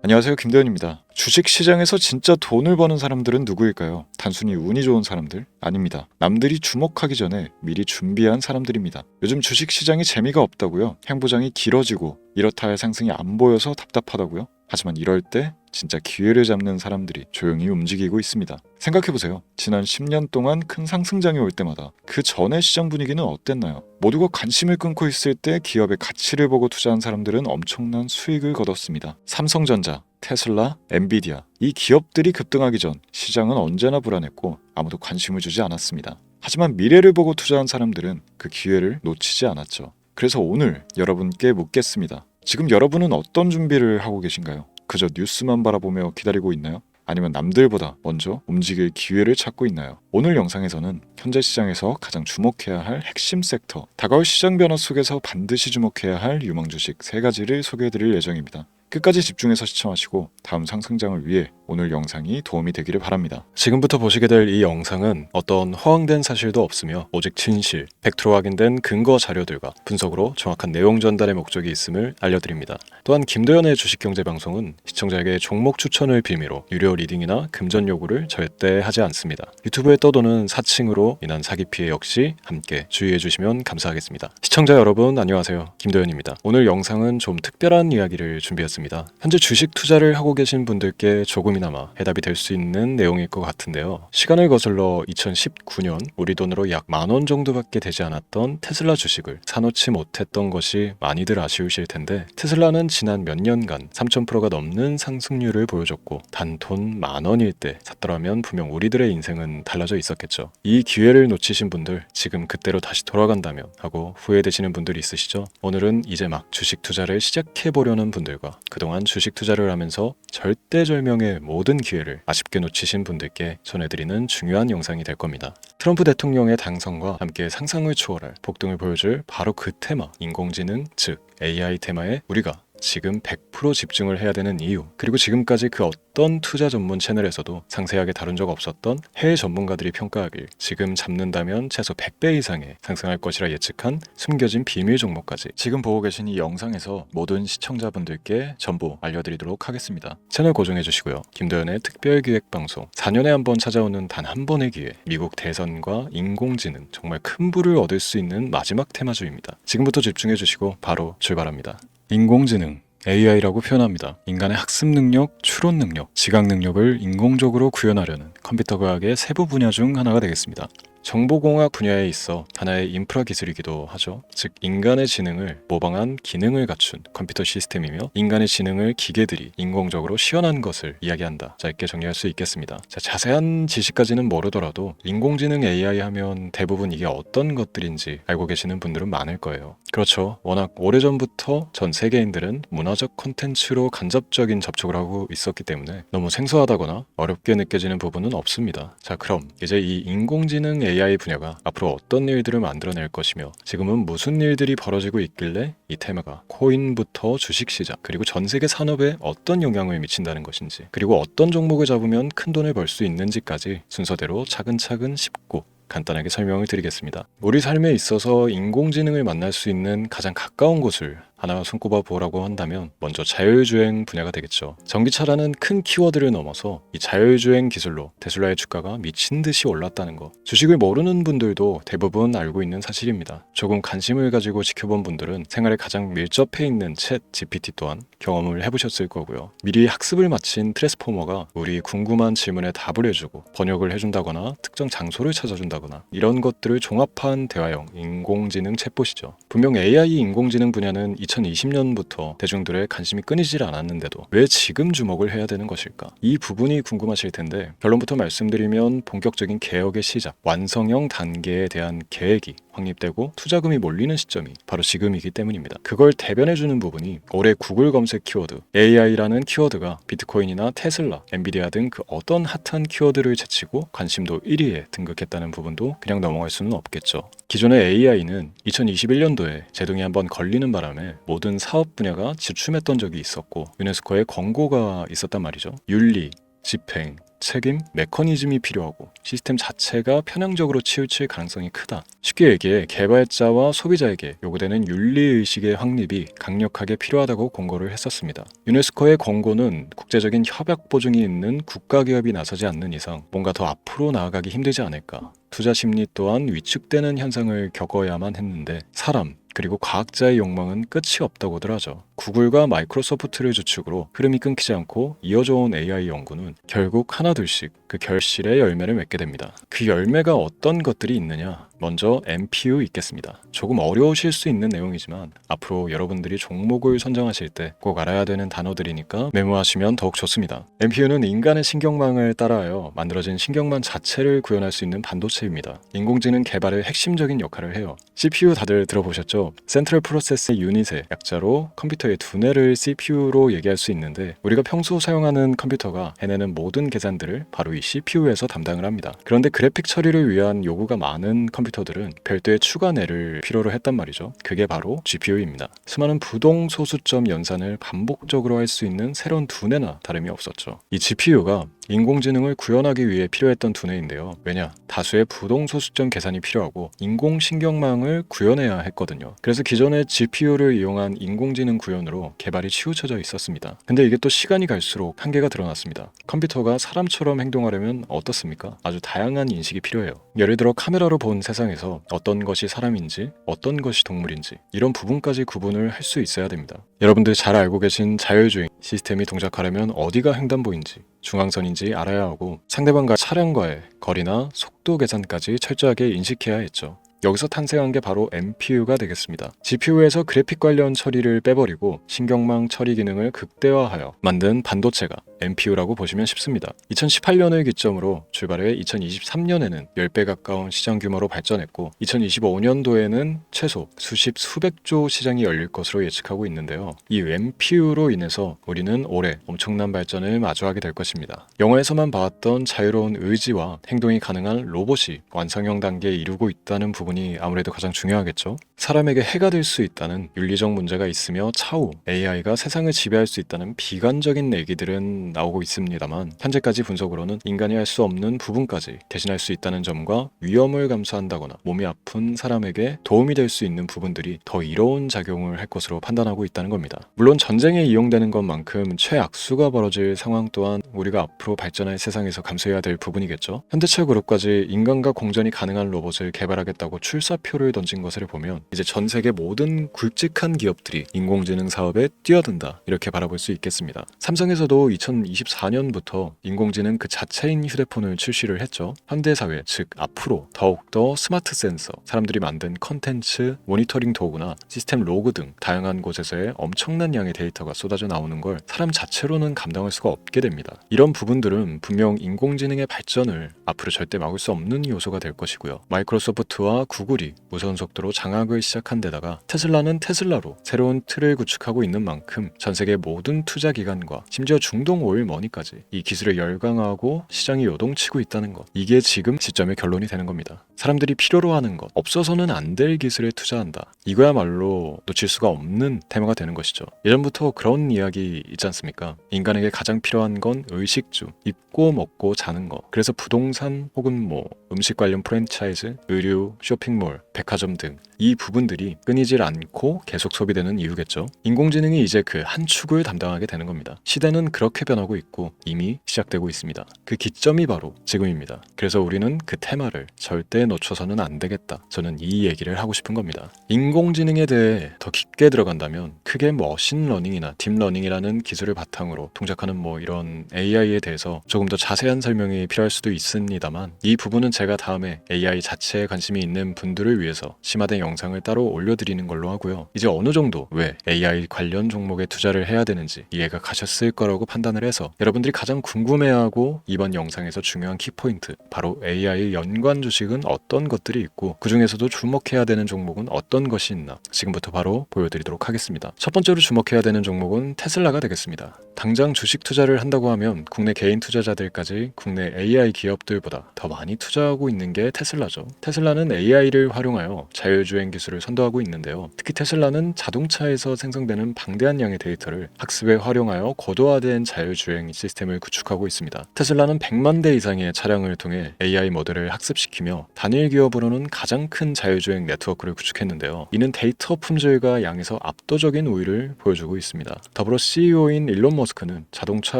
안녕하세요, 김도현입니다. 주식시장에서 진짜 돈을 버는 사람들은 누구일까요? 단순히 운이 좋은 사람들? 아닙니다. 남들이 주목하기 전에 미리 준비한 사람들입니다. 요즘 주식시장이 재미가 없다고요? 행보장이 길어지고 이렇다 할 상승이 안 보여서 답답하다고요? 하지만 이럴 때 진짜 기회를 잡는 사람들이 조용히 움직이고 있습니다. 생각해보세요. 지난 10년 동안 큰 상승장이 올 때마다 그 전의 시장 분위기는 어땠나요? 모두가 관심을 끊고 있을 때 기업의 가치를 보고 투자한 사람들은 엄청난 수익을 거뒀습니다. 삼성전자, 테슬라, 엔비디아 이 기업들이 급등하기 전 시장은 언제나 불안했고 아무도 관심을 주지 않았습니다. 하지만 미래를 보고 투자한 사람들은 그 기회를 놓치지 않았죠. 그래서 오늘 여러분께 묻겠습니다. 지금 여러분은 어떤 준비를 하고 계신가요? 그저 뉴스만 바라보며 기다리고 있나요? 아니면 남들보다 먼저 움직일 기회를 찾고 있나요? 오늘 영상에서는 현재 시장에서 가장 주목해야 할 핵심 섹터, 다가올 시장 변화 속에서 반드시 주목해야 할 유망 주식 3가지를 소개해드릴 예정입니다. 끝까지 집중해서 시청하시고 다음 상승장을 위해 오늘 영상이 도움이 되기를 바랍니다. 지금부터 보시게 될 이 영상은 어떤 허황된 사실도 없으며 오직 진실, 팩트로 확인된 근거 자료들과 분석으로 정확한 내용 전달의 목적이 있음을 알려드립니다. 또한 김도현의 주식경제방송은 시청자에게 종목 추천을 빌미로 유료 리딩이나 금전 요구를 절대 하지 않습니다. 유튜브에 떠도는 사칭으로 인한 사기 피해 역시 함께 주의해 주시면 감사하겠습니다. 시청자 여러분 안녕하세요. 김도현입니다. 오늘 영상은 좀 특별한 이야기를 준비했습니다. 현재 주식 투자를 하고 계신 분들께 조금이나마 해답이 될 수 있는 내용일 것 같은데요. 시간을 거슬러 2019년 우리 돈으로 약 10,000원 정도밖에 되지 않았던 테슬라 주식을 사놓지 못했던 것이 많이들 아쉬우실 텐데, 테슬라는 지난 몇 년간 3,000%가 넘는 상승률을 보여줬고 단 돈 10,000원일 때 샀더라면 분명 우리들의 인생은 달라져 있었겠죠. 이 기회를 놓치신 분들, 지금 그때로 다시 돌아간다면 하고 후회되시는 분들이 있으시죠? 오늘은 이제 막 주식 투자를 시작해보려는 분들과 그동안 주식 투자를 하면서 절대절명의 모든 기회를 아쉽게 놓치신 분들께 전해드리는 중요한 영상이 될 겁니다. 트럼프 대통령의 당선과 함께 상상을 초월할 폭등을 보여줄 바로 그 테마, 인공지능, 즉 AI 테마에 우리가 지금 100% 집중을 해야 되는 이유, 그리고 지금까지 그 어떤 투자 전문 채널에서도 상세하게 다룬 적 없었던 해외 전문가들이 평가하길 지금 잡는다면 최소 100배 이상의 상승할 것이라 예측한 숨겨진 비밀 종목까지 지금 보고 계신 이 영상에서 모든 시청자분들께 전부 알려드리도록 하겠습니다. 채널 고정해 주시고요. 김도현의 특별기획방송 4년에 한 번 찾아오는 단 한 번의 기회, 미국 대선과 인공지능, 정말 큰 부를 얻을 수 있는 마지막 테마주입니다. 지금부터 집중해 주시고 바로 출발합니다. 인공지능 AI라고 표현합니다. 인간의 학습 능력, 추론 능력, 지각 능력을 인공적으로 구현하려는 컴퓨터 과학의 세부 분야 중 하나가 되겠습니다. 정보공학 분야에 있어 하나의 인프라 기술이기도 하죠. 즉 인간의 지능을 모방한 기능을 갖춘 컴퓨터 시스템이며, 인간의 지능을 기계들이 인공적으로 시연한 것을 이야기한다. 짧게 정리할 수 있겠습니다. 자세한 지식까지는 모르더라도 인공지능 AI 하면 대부분 이게 어떤 것들인지 알고 계시는 분들은 많을 거예요. 그렇죠. 워낙 오래전부터 전 세계인들은 문화적 콘텐츠로 간접적인 접촉을 하고 있었기 때문에 너무 생소하다거나 어렵게 느껴지는 부분은 없습니다. 자, 그럼 이제 이 인공지능 AI 분야가 앞으로 어떤 일들을 만들어낼 것이며 지금은 무슨 일들이 벌어지고 있길래 이 테마가 코인부터 주식시장 그리고 전 세계 산업에 어떤 영향을 미친다는 것인지, 그리고 어떤 종목을 잡으면 큰 돈을 벌 수 있는지까지 순서대로 차근차근 짚고 간단하게 설명을 드리겠습니다. 우리 삶에 있어서 인공지능을 만날 수 있는 가장 가까운 곳을 하나 손꼽아 보라고 한다면 먼저 자율주행 분야가 되겠죠. 전기차라는 큰 키워드를 넘어서 이 자율주행 기술로 테슬라의 주가가 미친 듯이 올랐다는 것, 주식을 모르는 분들도 대부분 알고 있는 사실입니다. 조금 관심을 가지고 지켜본 분들은 생활에 가장 밀접해 있는 챗 GPT 또한 경험을 해보셨을 거고요. 미리 학습을 마친 트랜스포머가 우리 궁금한 질문에 답을 해주고 번역을 해준다거나 특정 장소를 찾아준다거나 이런 것들을 종합한 대화형 인공지능 챗봇이죠. 분명 AI 인공지능 분야는 2020년부터 대중들의 관심이 끊이질 않았는데도 왜 지금 주목을 해야 되는 것일까? 이 부분이 궁금하실 텐데, 결론부터 말씀드리면 본격적인 개혁의 시작, 완성형 단계에 대한 계획이 확립되고 투자금이 몰리는 시점이 바로 지금이기 때문입니다. 그걸 대변해주는 부분이 올해 구글 검색 키워드 AI라는 키워드가 비트코인이나 테슬라, 엔비디아 등 그 어떤 핫한 키워드를 제치고 관심도 1위에 등극했다는 부분도 그냥 넘어갈 수는 없겠죠. 기존의 AI는 2021년도에 제동이 한번 걸리는 바람에 모든 사업 분야가 주춤했던 적이 있었고 유네스코의 권고가 있었단 말이죠. 윤리, 집행, 무책임 메커니즘이 필요하고 시스템 자체가 편향적으로 치우칠 가능성이 크다. 쉽게 얘기해 개발자와 소비자에게 요구되는 윤리의식의 확립이 강력하게 필요하다고 권고를 했었습니다. 유네스코의 권고는 국제적인 협약 보증이 있는 국가기업이 나서지 않는 이상 뭔가 더 앞으로 나아가기 힘들지 않을까. 투자 심리 또한 위축되는 현상을 겪어야만 했는데 사람 그리고 과학자의 욕망은 끝이 없다고들 하죠. 구글과 마이크로소프트를 주축으로 흐름이 끊기지 않고 이어져 온 AI 연구는 결국 하나둘씩 그 결실의 열매를 맺게 됩니다. 그 열매가 어떤 것들이 있느냐? 먼저 MPU 있겠습니다. 조금 어려우실 수 있는 내용이지만 앞으로 여러분들이 종목을 선정하실 때 꼭 알아야 되는 단어들이니까 메모하시면 더욱 좋습니다. MPU는 인간의 신경망을 따라하여 만들어진 신경망 자체를 구현할 수 있는 반도체입니다. 인공지능 개발의 핵심적인 역할을 해요. CPU 다들 들어보셨죠? 센트럴 프로세스 유닛의 약자로 컴퓨터의 두뇌를 CPU로 얘기할 수 있는데 우리가 평소 사용하는 컴퓨터가 해내는 모든 계산들을 바로 이 CPU에서 담당을 합니다. 그런데 그래픽 처리를 위한 요구가 많은 컴퓨터들은 별도의 추가 뇌를 필요로 했단 말이죠. 그게 바로 GPU입니다. 수많은 부동 소수점 연산을 반복적으로 할 수 있는 새로운 두뇌나 다름이 없었죠. 이 GPU가 인공지능을 구현하기 위해 필요했던 두뇌인데요. 왜냐? 다수의 부동 소수점 계산이 필요하고 인공신경망을 구현해야 했거든요. 그래서 기존의 GPU를 이용한 인공지능 구현으로 개발이 치우쳐져 있었습니다. 근데 이게 또 시간이 갈수록 한계가 드러났습니다. 컴퓨터가 사람처럼 행동하려면 어떻습니까? 아주 다양한 인식이 필요해요. 예를 들어 카메라로 본 세상에서 어떤 것이 사람인지 어떤 것이 동물인지 이런 부분까지 구분을 할 수 있어야 됩니다. 여러분들 잘 알고 계신 자율주행 시스템이 동작하려면 어디가 횡단보인지 중앙선인지 알아야 하고 상대방과 차량과의 거리나 속도 계산까지 철저하게 인식해야 했죠. 여기서 탄생한 게 바로 MPU가 되겠습니다. GPU에서 그래픽 관련 처리를 빼버리고 신경망 처리 기능을 극대화하여 만든 반도체가 MPU라고 보시면 쉽습니다. 2018년을 기점으로 출발해 2023년에는 10배 가까운 시장 규모로 발전했고 2025년도에는 최소 수백조 시장이 열릴 것으로 예측하고 있는데요. 이 MPU로 인해서 우리는 올해 엄청난 발전을 마주하게 될 것입니다. 영화에서만 봐왔던 자유로운 의지와 행동이 가능한 로봇이 완성형 단계에 이르고 있다는 부분이 아무래도 가장 중요하겠죠. 사람에게 해가 될 수 있다는 윤리적 문제가 있으며 차후 AI가 세상을 지배할 수 있다는 비관적인 얘기들은 나오고 있습니다만 현재까지 분석으로는 인간이 할 수 없는 부분까지 대신할 수 있다는 점과 위험을 감수한다거나 몸이 아픈 사람에게 도움이 될 수 있는 부분들이 더 이로운 작용을 할 것으로 판단하고 있다는 겁니다. 물론 전쟁에 이용되는 것만큼 최악수가 벌어질 상황 또한 우리가 앞으로 발전할 세상에서 감수해야 될 부분이겠죠. 현대차 그룹까지 인간과 공전이 가능한 로봇을 개발하겠다고 출사표를 던진 것을 보면 이제 전 세계 모든 굵직한 기업들이 인공지능 사업에 뛰어든다 이렇게 바라볼 수 있겠습니다. 삼성에서도 2024년부터 인공지능 그 자체인 휴대폰을 출시를 했죠. 현대사회 즉 앞으로 더욱더 스마트 센서, 사람들이 만든 컨텐츠, 모니터링 도구나 시스템 로그 등 다양한 곳에서의 엄청난 양의 데이터가 쏟아져 나오는 걸 사람 자체로는 감당할 수가 없게 됩니다. 이런 부분들은 분명 인공지능의 발전을 앞으로 절대 막을 수 없는 요소가 될 것이고요. 마이크로소프트와 구글이 무선 속도로 장악을 시작한 데다가 테슬라는 테슬라로 새로운 틀을 구축하고 있는 만큼 전 세계 모든 투자 기관과 심지어 중동 오일 머니까지 이 기술을 열광하고 시장이 요동치고 있다는 것, 이게 지금 시점의 결론이 되는 겁니다. 사람들이 필요로 하는 것, 없어서는 안 될 기술에 투자한다. 이거야말로 놓칠 수가 없는 테마가 되는 것이죠. 예전부터 그런 이야기 있지 않습니까? 인간에게 가장 필요한 건 의식주, 입고 먹고 자는 것. 그래서 부동산 혹은 음식 관련 프랜차이즈, 의류, 쇼핑몰, 백화점 등 이 부분들이 끊이질 않고 계속 소비되는 이유겠죠. 인공지능이 이제 그 한 축을 담당하게 되는 겁니다. 시대는 그렇게 변하고 있고 이미 시작되고 있습니다. 그 기점이 바로 지금입니다. 그래서 우리는 그 테마를 절대 놓쳐서는 안 되겠다. 저는 이 얘기를 하고 싶은 겁니다. 인공지능에 대해 더 깊게 들어간다면 크게 머신러닝이나 딥러닝이라는 기술을 바탕으로 동작하는 이런 AI에 대해서 조금 더 자세한 설명이 필요할 수도 있습니다만 이 부분은 제가 다음에 AI 자체에 관심이 있는 분들을 위해서 심화된 영상을 따로 올려드리는 걸로 하고요. 이제 어느 정도 왜 AI 관련 종목에 투자를 해야 되는지 이해가 가셨을 거라고 판단을 해서 여러분들이 가장 궁금해하고 이번 영상에서 중요한 키포인트, 바로 AI 연관 주식은 어떤 것들이 있고 그 중에서도 주목해야 되는 종목은 어떤 것이 있나 지금부터 바로 보여드리도록 하겠습니다. 첫 번째로 주목해야 되는 종목은 테슬라가 되겠습니다. 당장 주식 투자를 한다고 하면 국내 개인 투자자들까지 국내 AI 기업들보다 더 많이 투자 주도하고 있는 게 테슬라죠. 테슬라는 AI를 활용하여 자율주행 기술을 선도하고 있는데요. 특히 테슬라는 자동차에서 생성되는 방대한 양의 데이터를 학습에 활용하여 고도화된 자율주행 시스템을 구축하고 있습니다. 테슬라는 100만 대 이상의 차량을 통해 AI 모델을 학습시키며 단일 기업으로는 가장 큰 자율주행 네트워크를 구축했는데요. 이는 데이터 품질과 양에서 압도적인 우위를 보여주고 있습니다. 더불어 CEO인 일론 머스크는 자동차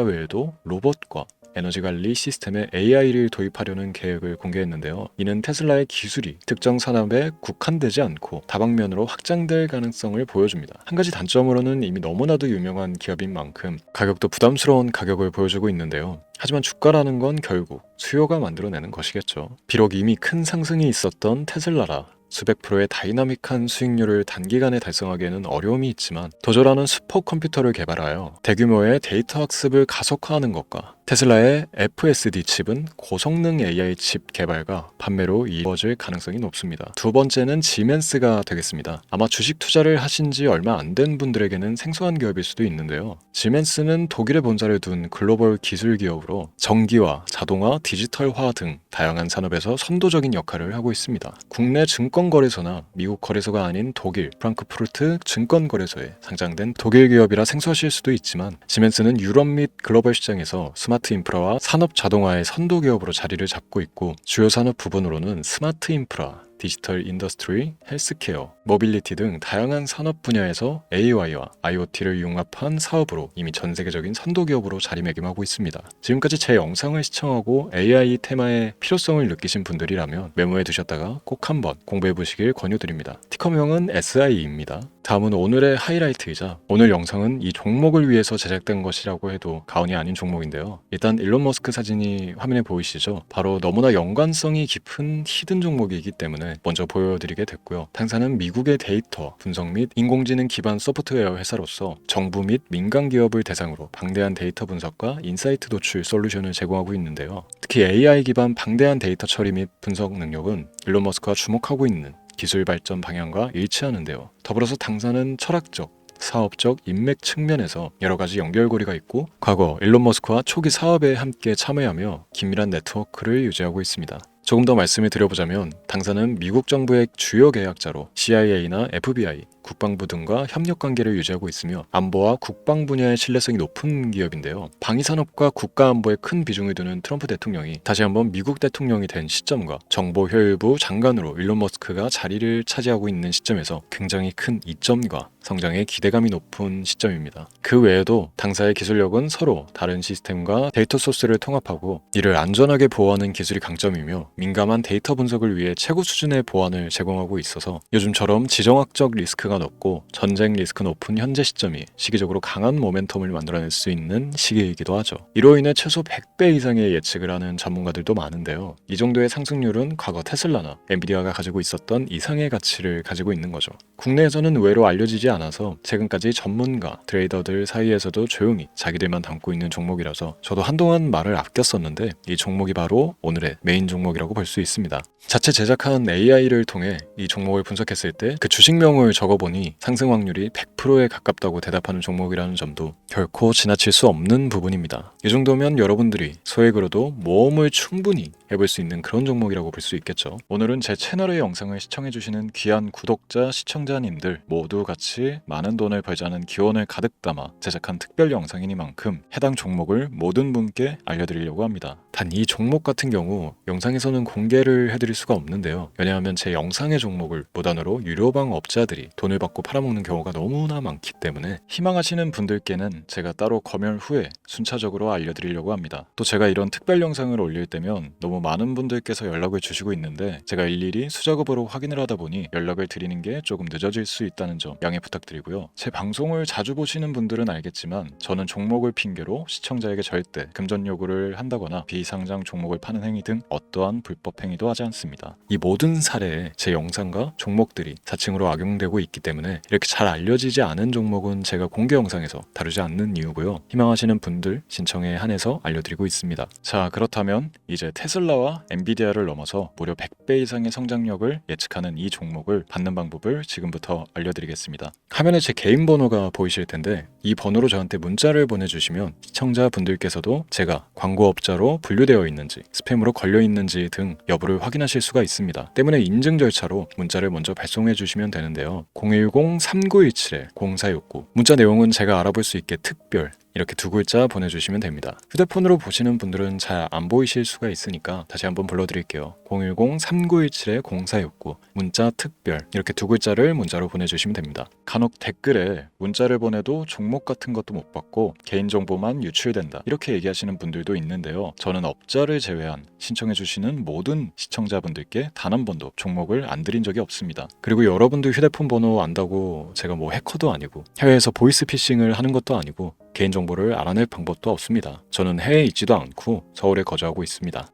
외에도 로봇과 에너지 관리 시스템에 AI를 도입하려는 계획을 공개했는데요. 이는 테슬라의 기술이 특정 산업에 국한되지 않고 다방면으로 확장될 가능성을 보여줍니다. 한 가지 단점으로는 이미 너무나도 유명한 기업인 만큼 가격도 부담스러운 가격을 보여주고 있는데요. 하지만 주가라는 건 결국 수요가 만들어내는 것이겠죠. 비록 이미 큰 상승이 있었던 테슬라라 수백 프로의 다이나믹한 수익률을 단기간에 달성하기에는 어려움이 있지만 도저라는 슈퍼컴퓨터를 개발하여 대규모의 데이터 학습을 가속화하는 것과 테슬라의 FSD 칩은 고성능 AI 칩 개발과 판매로 이루어질 가능성이 높습니다. 두 번째는 지멘스가 되겠습니다. 아마 주식 투자를 하신 지 얼마 안 된 분들에게는 생소한 기업일 수도 있는데요. 지멘스는 독일에 본사를 둔 글로벌 기술 기업으로 전기와 자동화, 디지털화 등 다양한 산업에서 선도적인 역할을 하고 있습니다. 국내 증권거래소나 미국 거래소가 아닌 독일 프랑크푸르트 증권거래소에 상장된 독일 기업이라 생소하실 수도 있지만 지멘스는 유럽 및 글로벌 시장에서 스마트 인프라와 산업 자동화의 선도 기업으로 자리를 잡고 있고 주요 산업 부분으로는 스마트 인프라, 디지털 인더스트리, 헬스케어, 모빌리티 등 다양한 산업 분야에서 AI와 IoT를 융합한 사업으로 이미 전 세계적인 선도 기업으로 자리매김하고 있습니다. 지금까지 제 영상을 시청하고 AI 테마의 필요성을 느끼신 분들이라면 메모해 두셨다가 꼭 한번 공부해 보시길 권유드립니다. 티커명은 SI입니다. 다음은 오늘의 하이라이트이자 오늘 영상은 이 종목을 위해서 제작된 것이라고 해도 과언이 아닌 종목인데요. 일단 일론 머스크 사진이 화면에 보이시죠? 바로 너무나 연관성이 깊은 히든 종목이기 때문에 먼저 보여드리게 됐고요. 당사는 미국의 데이터 분석 및 인공지능 기반 소프트웨어 회사로서 정부 및 민간 기업을 대상으로 방대한 데이터 분석과 인사이트 도출 솔루션을 제공하고 있는데요. 특히 AI 기반 방대한 데이터 처리 및 분석 능력은 일론 머스크가 주목하고 있는 기술 발전 방향과 일치하는데요. 더불어서 당사는 철학적, 사업적 인맥 측면에서 여러 가지 연결고리가 있고 과거 일론 머스크와 초기 사업에 함께 참여하며 긴밀한 네트워크를 유지하고 있습니다. 조금 더 말씀을 드려보자면 당사는 미국 정부의 주요 계약자로 CIA나 FBI, 국방부 등과 협력관계를 유지하고 있으며 안보와 국방 분야의 신뢰성이 높은 기업인데요. 방위산업과 국가안보에 큰 비중을 두는 트럼프 대통령이 다시 한번 미국 대통령이 된 시점과 정보효율부 장관으로 일론 머스크가 자리를 차지하고 있는 시점에서 굉장히 큰 이점과 성장에 기대감이 높은 시점입니다. 그 외에도 당사의 기술력은 서로 다른 시스템과 데이터 소스를 통합하고 이를 안전하게 보호하는 기술이 강점이며 민감한 데이터 분석을 위해 최고 수준의 보안을 제공하고 있어서 요즘처럼 지정학적 리스크가 높고 전쟁 리스크 높은 현재 시점이 시기적으로 강한 모멘텀을 만들어낼 수 있는 시기이기도 하죠. 이로 인해 최소 100배 이상의 예측을 하는 전문가들도 많은데요. 이 정도의 상승률은 과거 테슬라나 엔비디아가 가지고 있었던 이상의 가치를 가지고 있는 거죠. 국내에서는 의외로 알려지지 않아서 최근까지 전문가, 트레이더들 사이에서도 조용히 자기들만 담고 있는 종목이라서 저도 한동안 말을 아꼈었는데 이 종목이 바로 오늘의 메인 종목이라고 볼 수 있습니다. 자체 제작한 AI를 통해 이 종목을 분석했을 때 그 주식명을 적어보니 상승 확률이 100%에 가깝다고 대답하는 종목이라는 점도 결코 지나칠 수 없는 부분입니다. 이 정도면 여러분들이 소액으로도 모험을 충분히 해볼 수 있는 그런 종목이라고 볼 수 있겠죠. 오늘은 제 채널의 영상을 시청해주시는 귀한 구독자, 시청자님들 모두 같이 많은 돈을 벌자는 기원을 가득 담아 제작한 특별 영상이니만큼 해당 종목을 모든 분께 알려드리려고 합니다. 단 이 종목 같은 경우 영상에서는 공개를 해드릴 수가 없는데요. 왜냐하면 제 영상의 종목을 무단으로 유료방 업자들이 돈을 받고 팔아먹는 경우가 너무나 많기 때문에 희망하시는 분들께는 제가 따로 검열 후에 순차적으로 알려드리려고 합니다. 또 제가 이런 특별 영상을 올릴 때면 너무 많은 분들께서 연락을 주시고 있는데 제가 일일이 수작업으로 확인을 하다 보니 연락을 드리는 게 조금 늦어질 수 있다는 점 양해 부탁드리고요. 제 방송을 자주 보시는 분들은 알겠지만 저는 종목을 핑계로 시청자에게 절대 금전 요구를 한다거나 비상장 종목을 파는 행위 등 어떠한 불법 행위도 하지 않습니다. 이 모든 사례에 제 영상과 종목들이 사칭으로 악용되고 있기 때문에 이렇게 잘 알려지지 않은 종목은 제가 공개 영상에서 다루지 않는 이유고요. 희망하시는 분들 신청에 한해서 알려드리고 있습니다. 자, 그렇다면 이제 테슬라 테슬라와 엔비디아를 넘어서 무려 100배 이상의 성장력을 예측하는 이 종목을 받는 방법을 지금부터 알려드리겠습니다. 화면에 제 개인 번호가 보이실 텐데 이 번호로 저한테 문자를 보내주시면 시청자분들께서도 제가 광고업자로 분류되어 있는지 스팸으로 걸려 있는지 등 여부를 확인하실 수가 있습니다. 때문에 인증 절차로 문자를 먼저 발송해 주시면 되는데요. 010-3917-0469 문자 내용은 제가 알아볼 수 있게 특별 이렇게 두 글자 보내주시면 됩니다. 휴대폰으로 보시는 분들은 잘 안 보이실 수가 있으니까 다시 한번 불러드릴게요. 010-3917-0469 문자 특별 이렇게 두 글자를 문자로 보내주시면 됩니다. 간혹 댓글에 문자를 보내도 종목 같은 것도 못 받고 개인정보만 유출된다 이렇게 얘기하시는 분들도 있는데요. 저는 업자를 제외한 신청해주시는 모든 시청자분들께 단 한 번도 종목을 안 드린 적이 없습니다. 그리고 여러분들 휴대폰 번호 안다고 제가 뭐 해커도 아니고 해외에서 보이스피싱을 하는 것도 아니고 개인정보를 알아낼 방법도 없습니다. 저는 해외에 있지도 않고 서울에 거주하고 있습니다.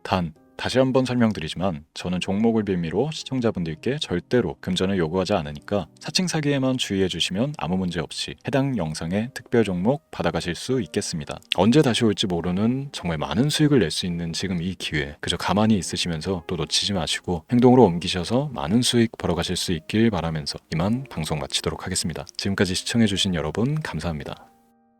다시 한번 설명드리지만 저는 종목을 빌미로 시청자분들께 절대로 금전을 요구하지 않으니까 사칭 사기에만 주의해 주시면 아무 문제 없이 해당 영상의 특별 종목 받아가실 수 있겠습니다. 언제 다시 올지 모르는 정말 많은 수익을 낼 수 있는 지금 이 기회 그저 가만히 있으시면서 또 놓치지 마시고 행동으로 옮기셔서 많은 수익 벌어가실 수 있길 바라면서 이만 방송 마치도록 하겠습니다. 지금까지 시청해 주신 여러분 감사합니다.